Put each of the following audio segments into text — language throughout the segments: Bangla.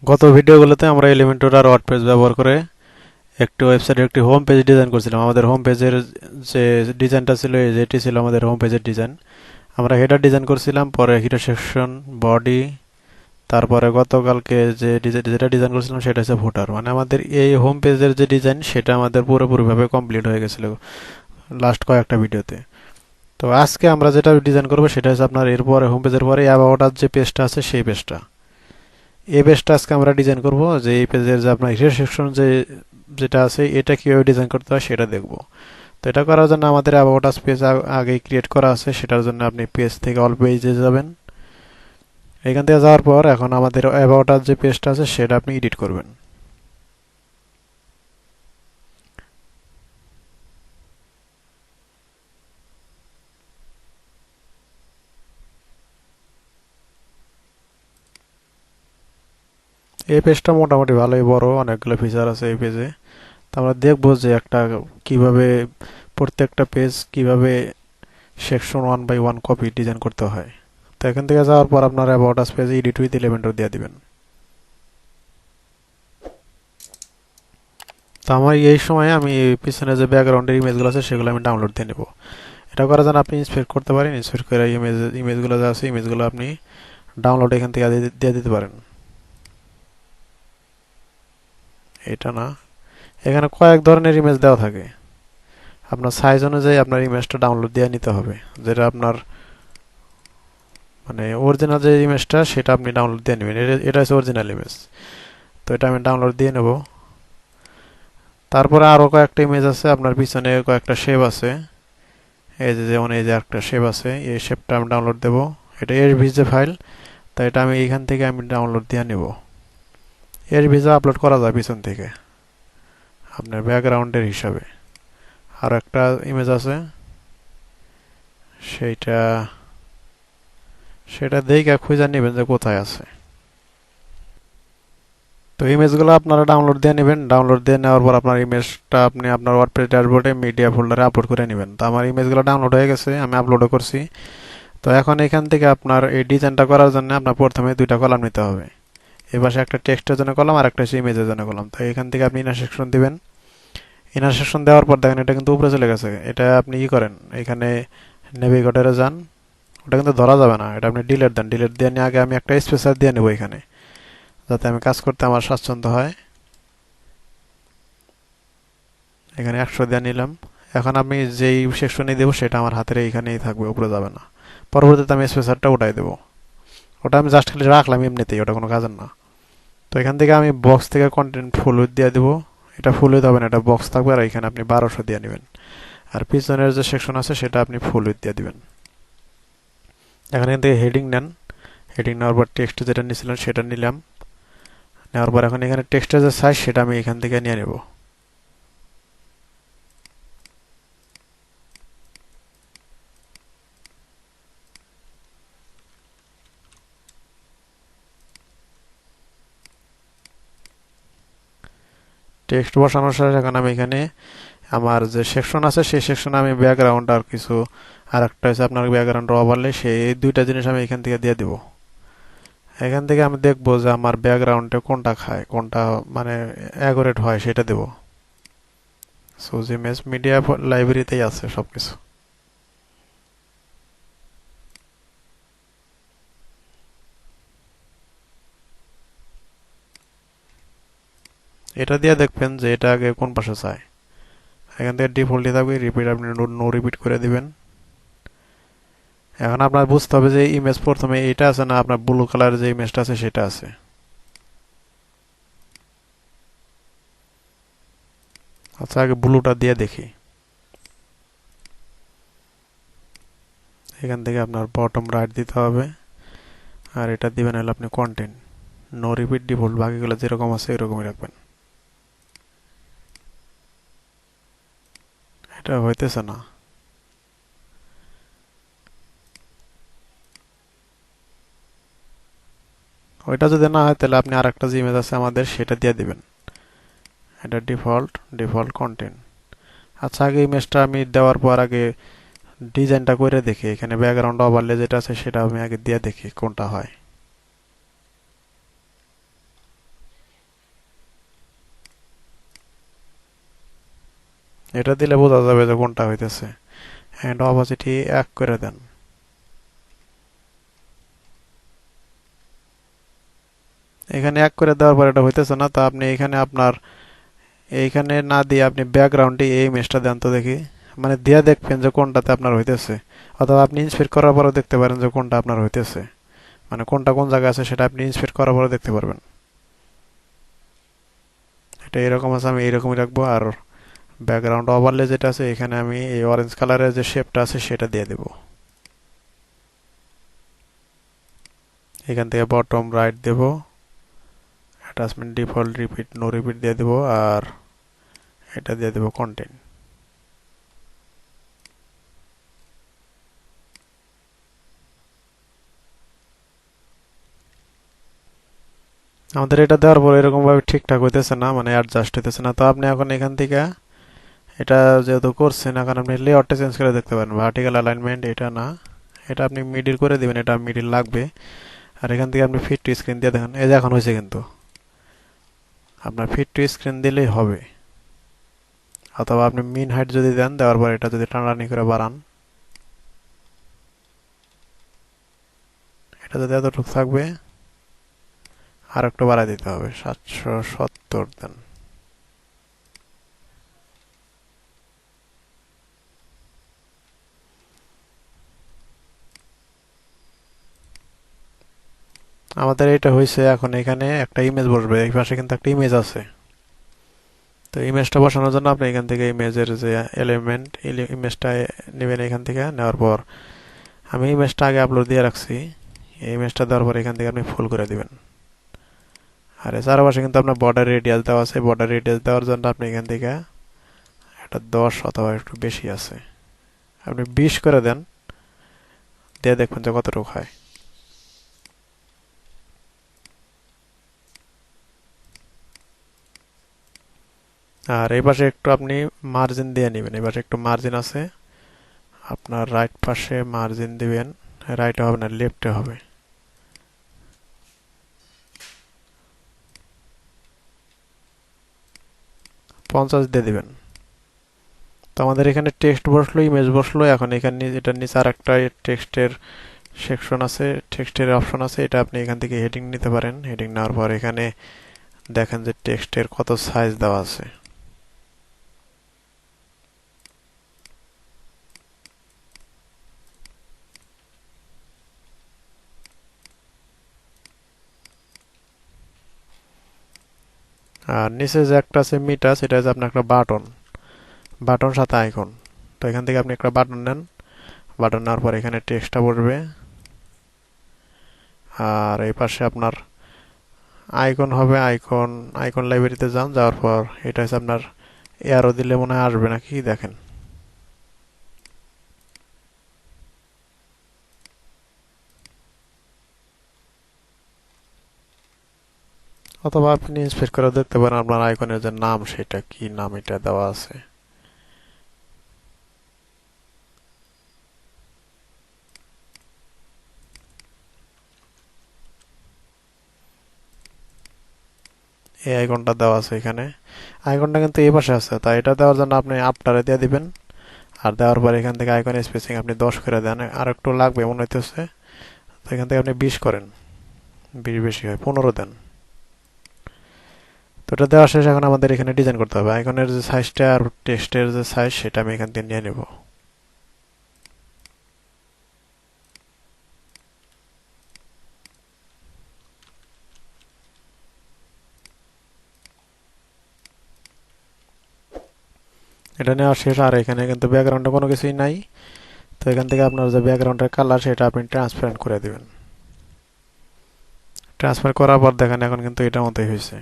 গত ভিডিওগুলোতে আমরা এলিমেন্টর আর ওয়ার্ডপ্রেস ব্যবহার করে একটি ওয়েবসাইটের একটি হোম পেজ ডিজাইন করছিলাম। আমাদের হোম পেজের যে ডিজাইনটা ছিল যেটি ছিল আমাদের হোম পেজের ডিজাইন। আমরা হেডার ডিজাইন করছিলাম, পরে হিরো সেকশন, বডি, তারপরে গতকালকে যেটা ডিজাইন করছিলাম সেটা হচ্ছে ফুটার। মানে আমাদের এই হোম পেজের যে ডিজাইন সেটা আমাদের পুরোপুরিভাবে কমপ্লিট হয়ে গেছিল লাস্ট কয়েকটা ভিডিওতে। তো আজকে আমরা যেটা ডিজাইন করবো সেটা হচ্ছে আপনার এরপরে হোম পেজের পরে অ্যাবাউট আস যে পেজটা আছে সেই পেজটা। এই পেজটা আজকে আমরা ডিজাইন করব, যে এই পেজের যে আপনার হিসাব সেকশন যেটা আছে এটা কিভাবে ডিজাইন করতে হয় সেটা দেখব। তো এটা করার জন্য আমাদের অ্যাবাউট আস পেজ আগেই ক্রিয়েট করা আছে, সেটার জন্য আপনি পেজ থেকে অল পেজে যাবেন। এখান থেকে যাওয়ার পর এখন আমাদের অ্যাবাউট আস যে পেজটা আছে সেটা আপনি এডিট করবেন। এই পেজটা মোটামুটি ভালোই বড়, অনেকগুলো ফিচার আছে এই পেজে। তো আমরা দেখবো যে একটা কিভাবে প্রত্যেকটা পেজ কিভাবে সেকশন 1 বাই 1 কপি ডিজাইন করতে হয়। তো এখান থেকে যাওয়ার পর আপনার অ্যাবাউট আস পেজে এডিট উইথ এলিমেন্টর দিয়ে দিবেন। তো আমার এই সময় আমি পিছনে যে ব্যাকগ্রাউন্ডের ইমেজগুলো আছে সেগুলো আমি ডাউনলোড দিয়ে নেব। এটা করার জন্য আপনি ইন্সপেক্ট করতে পারেন, ইন্সপেক্ট করে ইমেজগুলো যা আছে ইমেজগুলো আপনি ডাউনলোড এখান থেকে দিয়ে দিতে পারেন। এটা না, এখানে কয়েক ধরনের ইমেজ দেওয়া থাকে। আপনার সাইজ অনুযায়ী আপনার ইমেজটা ডাউনলোড দিয়ে নিতে হবে। যেটা আপনার মানে অরিজিনাল যে ইমেজটা সেটা আপনি ডাউনলোড দিয়ে নেবেন। এটা হচ্ছে অরিজিনাল ইমেজ। তো এটা আমি ডাউনলোড দিয়ে নেব। তারপরে আরও কয়েকটা ইমেজ আছে, আপনার পিছনে কয়েকটা শেপ আছে। এই যে যেমন এই যে একটা শেপ আছে, এই শেপটা আমি ডাউনলোড দেব। এটা এসভিজে ফাইল, তাই এটা আমি এইখান থেকে আমি ডাউনলোড দিয়ে নেব। এসভিজে আপলোড করা যায় পিছন থেকে আপনার ব্যাকগ্রাউন্ডের হিসাবে। আর একটা ইমেজ আছে, সেইটা সেটা দেখে খুঁজে নেবেন যে কোথায় আছে। তো ইমেজগুলো আপনারা ডাউনলোড দিয়ে নেবেন। ডাউনলোড দিয়ে নেওয়ার পর আপনার ইমেজটা আপনি আপনার ওয়ার্ডপ্রেস ড্যাশবোর্ডে মিডিয়া ফোল্ডারে আপলোড করে নেবেন। তো আমার ইমেজগুলো ডাউনলোড হয়ে গেছে, আমি আপলোডও করছি। তো এখন এখান থেকে আপনার এই ডিজাইনটা করার জন্য আপনার প্রথমে দুইটা কলাম নিতে হবে। এই পাশে একটা টেক্সটের জন্য কলাম আর একটা হচ্ছে ইমেজের জন্য কলাম। তো এখান থেকে আপনি ইনার সেকশন দিবেন। ইনার সেকশন দেওয়ার পর দেখেন এটা কিন্তু উপরে চলে গেছে। এটা আপনি কি করেন, এখানে নেভিগেটরে যান। ওটা কিন্তু ধরা যাবে না, এটা আপনি ডিলিট দেন। ডিলিট দিয়ে নিয়ে আগে আমি একটা স্পেসার দিয়ে নেব এখানে, যাতে আমি কাজ করতে আমার স্বাচ্ছন্দ্য হয়। এখানে 100 দিয়ে নিলাম। এখন আমি যেই সেকশনে দেবো সেটা আমার হাতের এইখানেই থাকবে, উপরে যাবে না। পরবর্তীতে আমি স্পেসারটা উঠাই দেবো। ওটা আমি জাস্ট খালি রাখলাম এমনিতেই, ওটা কোনো কাজের না। তো এখান থেকে আমি বক্স থেকে কন্টেন্ট ফুল উইথ দিয়ে দেবো। এটা ফুল উইথ হবে না, এটা বক্স থাকবে। আর এখানে আপনি 1200 দিয়ে নেবেন। আর পিছনের যে সেকশন আছে সেটা আপনি ফুল উইথ দিয়ে দিবেন। এখান থেকে হেডিং নেন। হেডিং নেওয়ার পর টেক্সট যেটা নিয়েছিলেন সেটা নিলাম। নেওয়ার পর এখন এখানে টেক্সটের যে সাইজ সেটা আমি এখান থেকে নিয়ে নেব। টেক্সট বসানোর সাথে এখন আমি এখানে আমার যে সেকশন আছে সেই সেকশনে আমি ব্যাকগ্রাউন্ড আর কিছু, আর একটা হচ্ছে আপনার ব্যাকগ্রাউন্ড ওভারলে, সেই দুইটা জিনিস আমি এখান থেকে দিয়ে দিব। এখান থেকে আমি দেখবো যে আমার ব্যাকগ্রাউন্ডে কোনটা খায়, কোনটা মানে অ্যাকুরেট হয় সেটা দেব। সুজ ইমেজ মিডিয়া লাইব্রেরিতেই আছে সবকিছু। এটা দিয়ে দেখবেন যে এটা আগে কোন পাশে চায়। এখান থেকে ডিফল্টই থাকবে, রিপিট আপনি নো রিপিট করে দিবেন। এখন আপনার বুঝতে হবে যে ইমেজ প্রথমে এটা আছে না আপনার ব্লু কালারের যে ইমেজটা আছে সেটা আছে। আচ্ছা, আগে ব্লুটা দিয়ে দেখি। এখান থেকে আপনার বটম রাইট দিতে হবে। আর এটা দিবেন হলে আপনি কন্টেন্ট নো রিপিট ডিফল্ট, বাকিগুলো যেরকম আছে এরকমই রাখবেন। এটা হইতেছে না। ওইটা যদি না হয় তাহলে আপনি আরেকটা যে ইমেজ আছে আমাদের সেটা দিয়ে দিবেন। এটা ডিফল্ট কন্টেন্ট। আচ্ছা, আগে ইমেজটা আমি দেওয়ার পর আগে ডিজাইনটা করে দেখি। এখানে ব্যাকগ্রাউন্ড ওভারলে যেটা আছে সেটা আমি আগে দিয়ে দেখি কোনটা হয়। এটা দিলে বোঝা যাবে যে কোনটা হইতেছে। এন্ড অপাসিটি 1 করে দেন। এখানে 1 করে দেওয়ার পর এটা হইতেছে না, তো আপনি এখানে আপনার এইখানে না দিয়ে আপনি ব্যাকগ্রাউন্ডে এই ইমেজটা দেন তো দেখি। মানে দিয়ে দেখবেন যে কোনটাতে আপনার হইতেছে, অথবা আপনি ইন্সপেক্ট করার পরও দেখতে পারেন যে কোনটা আপনার হইতেছে। মানে কোনটা কোন জায়গায় আছে সেটা আপনি ইন্সপেক্ট করার পরে দেখতে পারবেন। এটা এরকম আছে, আমি এইরকমই রাখবো। আর ব্যাকগ্রাউন্ড ওভারলে যেটা আছে এখানে আমি এই অরেঞ্জ কালারের যে শেপটা আছে সেটা দিয়ে দেব। এখান থেকে বটম রাইট দেব, attachment default repeat no repeat দিয়ে দেব, আর এটা দিয়ে দেব কন্টেন্ট। আমাদের এটা দেওয়ার পর এরকম ভাবে ঠিকঠাক হইতেছে না, মানে অ্যাডজাস্ট হইতেছে না। তো আপনি এখন এখান থেকে এটা যেহেতু করছেন, এখন আপনি লেআউটটা চেঞ্জ করে দেখতে পারেন। ভার্টিক্যাল অ্যালাইনমেন্ট এটা না, এটা আপনি মিডিল করে দিবেন, এটা মিডিল লাগবে। আর এখান থেকে আপনি ফিট টু স্ক্রিন দিয়ে দেখেন, এই যে এখন হয়েছে। কিন্তু আপনার ফিট টু স্ক্রিন দিলেই হবে, অথবা আপনি মিন হাইট যদি দেন, দেওয়ার পর এটা যদি টানাটানি করে বাড়ান, এটা যদি এতটুকু থাকবে, আর একটু বাড়াই দিতে হবে, 770 দেন। আমাদের এটা হয়েছে। এখন এখানে একটা ইমেজ বসবে, এই পাশে কিন্তু একটা ইমেজ আছে। তো ইমেজটা বসানোর জন্য আপনি এখান থেকে ইমেজের যে এলিমেন্ট, ইমেজটা নেবেন। এখান থেকে নেওয়ার পর আমি ইমেজটা আগে আপলোড দিয়ে রাখছি, এই ইমেজটা দেওয়ার পর এখান থেকে আপনি ফুল করে দিবেন। আর চারপাশে কিন্তু আপনার বর্ডার রেডিয়াস দেওয়া আছে। বর্ডার রেডিয়াস দেওয়ার জন্য আপনি এখান থেকে এটা 10 অথবা একটু বেশি আছে, আপনি 20 করে দেন, দিয়ে দেখবেন যে কতটুকু হয়। আর এই পাশে একটু আপনি মার্জিন দিয়ে নেবেন। এই পাশে একটু মার্জিন আছে, আপনার রাইট পাশে মার্জিন দিবেন। রাইটে হবে না, লেফটে হবে। 50 দিয়ে দিবেন। তো আমাদের এখানে টেক্সট বসলো, ইমেজ বসলো। এখন এখানে এটার নিচে আর একটা টেক্সটের সেকশন আছে, টেক্সটের অপশন আছে। এটা আপনি এখান থেকে হেডিং নিতে পারেন। হেডিং নেওয়ার পর এখানে দেখেন যে টেক্সটের কত সাইজ দেওয়া আছে। আর নিচে যে একটা আছে মিটা, সেটা হচ্ছে আপনার একটা বাটন, বাটন সাথে আইকন। তো এখান থেকে আপনি একটা বাটন নেন। বাটন নেওয়ার পর এখানে টেক্সটটা বসবে। আর এই পাশে আপনার আইকন হবে। আইকন আইকন লাইব্রেরিতে যান, যাওয়ার পর এটা হচ্ছে আপনার এয়ারো দিলে মনে হয় আসবে নাকি দেখেন। অথবা আপনি ইন্সপেক্ট করে দেখতে পারেন আপনার আইকনের যে নাম, সেটা কি নাম এটা দেওয়া আছে। এই আইকনটা দেওয়া আছে এখানে। আইকনটা কিন্তু এই পাশে আছে, তাই এটা দেওয়ার জন্য আপনি আপটারে দিয়ে দিবেন। আর দেওয়ার পর এখান থেকে আইকন স্পেসিং আপনি 10 করে দেন। আর একটু লাগবে মনে হইতেছে, তো এখান থেকে আপনি 20 করেন। 20 বেশি হয়, 15 দেন। তো এটা দেওয়া শেষ। এখন আমাদের এখানে ডিজাইন করতে হবে। আইকনের যে সাইজটা আর টেক্সটের যে সাইজ, সেটা আমি এখান থেকে নিয়ে নেব। 'এটা নেওয়া শেষ। আর এখানে কিন্তু ব্যাকগ্রাউন্ডে কোনো কিছুই নাই। তো এখান থেকে আপনার যে ব্যাকগ্রাউন্ডের কালার, সেটা আপনি ট্রান্সপারেন্ট করে দিবেন। ট্রান্সফার করার পর দেখেন এখন কিন্তু এটার মতোই হয়েছে।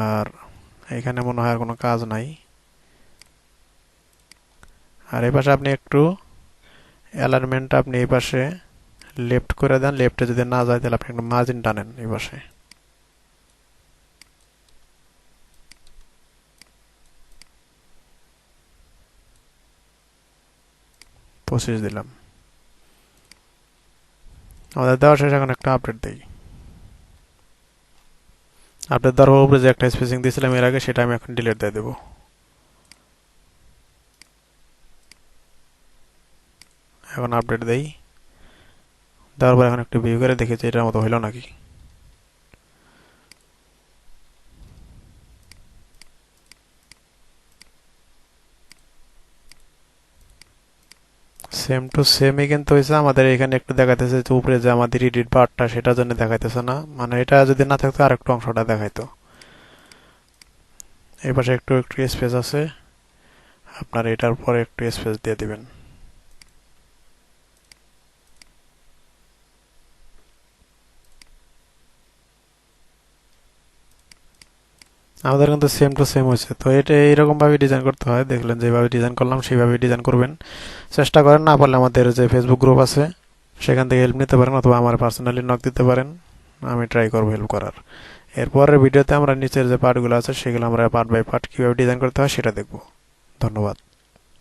আর এখানে মনে হয় আর কোনো কাজ নাই। আর এই পাশে আপনি একটু অ্যালাইনমেন্টটা আপনি এই পাশে লেফট করে দেন। লেফটে যদি না যায়, তাহলে আপনি একটু মার্জিন টানেন এই পাশে। 25 দিলাম। আমাদের দেওয়া শেষ। এখন একটা আপডেট দিই। আপডেট দেওয়ার উপরে যে একটা স্পেসিং দিয়েছিলাম এর আগে, সেটা আমি এখন ডিলিট দিয়ে দেবো। এখন আপডেট দেই, দেওয়ার পর এখন একটু ভিউ করে দেখেছি এটার মতো হইল নাকি। সেম টু সেমই কিন্তু হয়েছে। আমাদের এখানে একটু দেখাইতেছে যে উপরে যে আমাদের এডিট বারটা সেটার জন্য দেখাইতেছে না, মানে এটা যদি না থাকতো আরেকটু অংশটা দেখাইতো। এই পাশে একটু একটু স্পেস আছে, আপনার এটার পরে একটু স্পেস দিয়ে দিবেন। আমাদের কিন্তু সেম টু সেম হয়েছে। তো এটা এইরকম ভাবে ডিজাইন করতে হয়, দেখলেন যেভাবে ডিজাইন করলাম সেইভাবে ডিজাইন করবেন। চেষ্টা করেন, না পারলে আমাদের যে ফেসবুক গ্রুপ আছে সেখান থেকে হেল্প নিতে পারেন, অথবা আমার পার্সোনালি নক দিতে পারেন, আমি ট্রাই করবো হেল্প করার। এরপরের ভিডিওতে আমরা নিচের যে পার্টগুলো আছে সেগুলো আমরা পার্ট বাই পার্ট কীভাবে ডিজাইন করতে হয় সেটা দেখব। ধন্যবাদ।